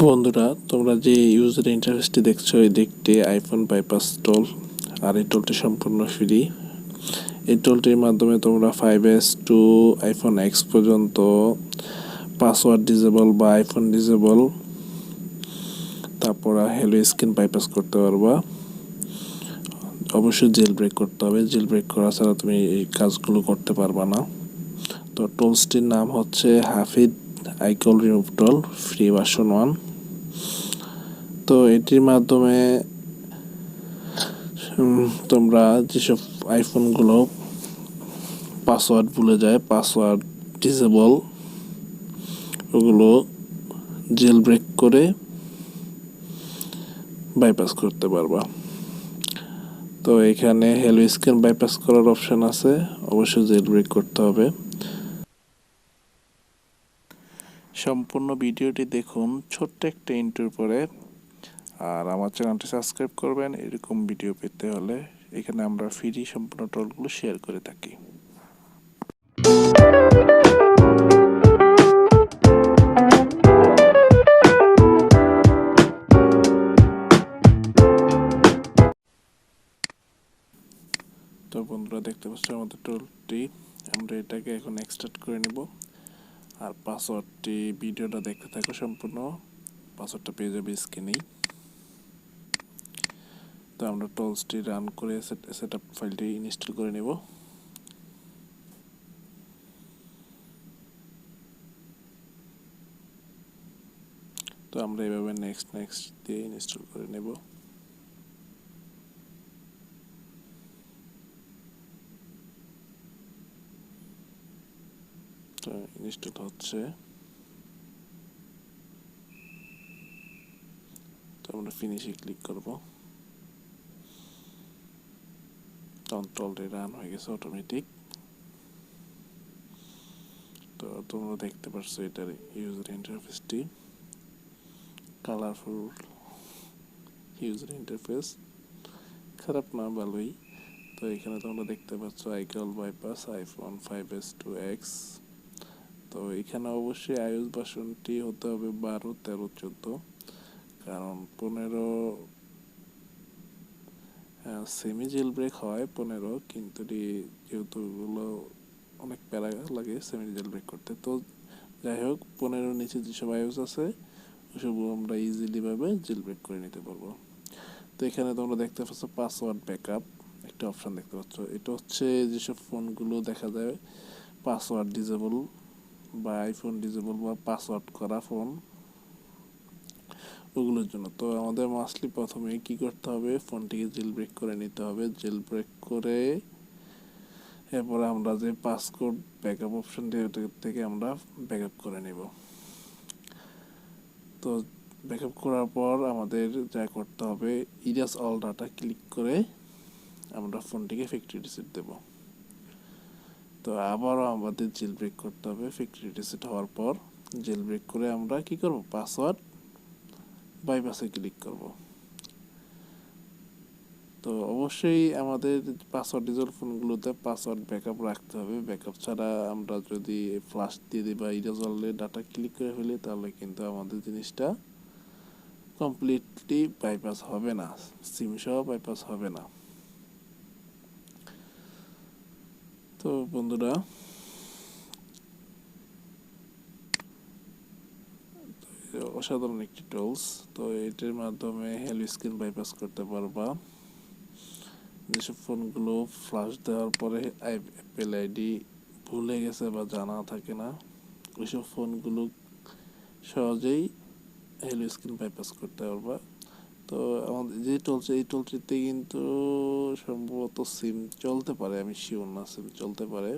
বন্ধুরা, তোমরা যে ইউজার ইন্টারফেসটি দেখছো, এই দিকটি আইফোন বাইপাস টোল। আর এই টোলটি সম্পূর্ণ ফ্রি। এই টোলটির মাধ্যমে তোমরা 5S টু আইফোন এক্স পর্যন্ত পাসওয়ার্ড ডিজেবল বা আইফোন ডিজেবল, তারপর হ্যালো স্ক্রিন বাইপাস করতে পারবা। অবশ্যই জেল ব্রেক করতে হবে। জেল ব্রেক করা ছাড়া তুমি এই কাজগুলো করতে পারবা না। তো টোলসটির নাম হচ্ছে হাফিদ iCloud remove tool, free version 1। তো এটির মাধ্যমে তোমরা যেসব আইফোনগুলো পাসওয়ার্ড ভুলে যায়, পাসওয়ার্ড ডিসেবল, ওগুলো জেল ব্রেক করে বাইপাস করতে পারবা। তো এখানে হ্যালো স্ক্রিন বাইপাস করার অপশন আছে, অবশ্যই জেল ব্রেক করতে হবে। সম্পূর্ণ ভিডিওটি দেখুন ছোট্ট একটা ইন্ট্রোর পরে। আর আমার চ্যানেলটি সাবস্ক্রাইব করবেন এরকম ভিডিও পেতে হলে। এখানে আমরা ফ্রি সম্পূর্ণ টোলগুলো শেয়ার করে থাকি। তো বন্ধুরা, দেখতে পাচ্ছ আমাদের টোলটি। আমরা এটাকে এখন এক্সট্রাক্ট করে নেব। আর পাসওয়ার্ডটি ভিডিওটা দেখতে থাকো সম্পূর্ণ। পাসওয়ার্ডটা পেয়ে যাবে স্ক্রিনেই। তো আমরা টোলসটি রান করে সেটআপ ফাইলটি ইনস্টল করে নেব। তো আমরা এভাবে নেক্সট দিয়ে ইনস্টল করে নেব। তো ইনস্টল হচ্ছে। তো আমরা ফিনিশে ক্লিক করব। টোলটি রান হয়ে গেছে অটোমেটিক। তো তোমরা দেখতে পাচ্ছ এটার ইউজার ইন্টারফেসটি, কালারফুল ইউজার ইন্টারফেস, খারাপ না, ভালোই। তো এখানে তোমরা দেখতে পাচ্ছ iCloud bypass iPhone 5S to X. তো এখানে অবশ্যই আইওএস ভার্সনটি হতে হবে 12, 13, 14, কারণ 15 সেমি জেল ব্রেক হয় 15, কিন্তু যেহেতু ওগুলো অনেক প্যারা লাগে সেমি জেল ব্রেক করতে। তো যাই হোক, 15 নিচে যেসব আইওএস আছে ওসব আমরা ইজিলি ভাবে জেল ব্রেক করে নিতে পারবো। তো এখানে তোমরা দেখতে পাচ্ছ পাসওয়ার্ড ব্যাকআপ একটা অপশন দেখতে পাচ্ছ। এটা হচ্ছে যেসব ফোনগুলো দেখা যায় পাসওয়ার্ড ডিজেবল বা আইফোন ডিজেবল বা পাসওয়ার্ড করা ফোন, ওগুলোর জন্য। তো আমাদের মাস্টলি প্রথমে কি করতে হবে, ফোনটিকে জেল ব্রেক করে নিতে হবে। জেল ব্রেক করে এরপরে আমরা যে পাসকোড ব্যাকআপ অপশনটি থেকে আমরা ব্যাকআপ করে নেব। তো ব্যাকআপ করার পর আমাদের যা করতে হবে, ইরেজ অল ডাটা ক্লিক করে আমরা ফোনটিকে ফ্যাক্টরি রিসেট দেব। তো আবারও আমাদের জেল ব্রেক করতে হবে। ফ্যাক্টরি রিসেট হওয়ার পর জেল ব্রেক করে আমরা কি করব, পাসওয়ার্ড বাইপাসে ক্লিক করব। তো অবশ্যই আমাদের পাসওয়ার্ড ডিজেল ফোনগুলোতে পাসওয়ার্ড ব্যাকআপ রাখতে হবে। ব্যাকআপ ছাড়া আমরা যদি ফ্লাশ দিয়ে দিই বা ইরেজ অলে ডাটা ক্লিক করে ফেলি, তাহলে কিন্তু আমাদের জিনিসটা কমপ্লিটলি বাইপাস হবে না, সিম সহ বাইপাস হবে না। তো বন্ধুরা, অসাধারণ একটি টুলস। তো এটির মাধ্যমে হ্যালো স্ক্রিন বাইপাস করতে পারবা। যেসব ফোনগুলো ফ্লাশ দেওয়ার পরে অ্যাপেল আইডি ভুলে গেছে বা জানা থাকে না, ওইসব ফোনগুলো সহজেই হ্যালো স্ক্রিন বাইপাস করতে পারবা। তো আমাদের যে টুলস, এই টুলটিতে কিন্তু সম্ভবত সিম চলতে পারে, আমি শিওর না, সিম চলতে পারে।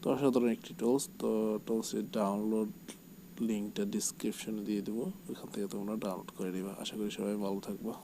তো অসাধারণ একটি টুলস। তো টুলসের ডাউনলোড লিঙ্কটা ডিসক্রিপশনে দিয়ে দেবো, ওইখান থেকে তোমরা ডাউনলোড করে নিবা। আশা করি সবাই ভালো থাকবা।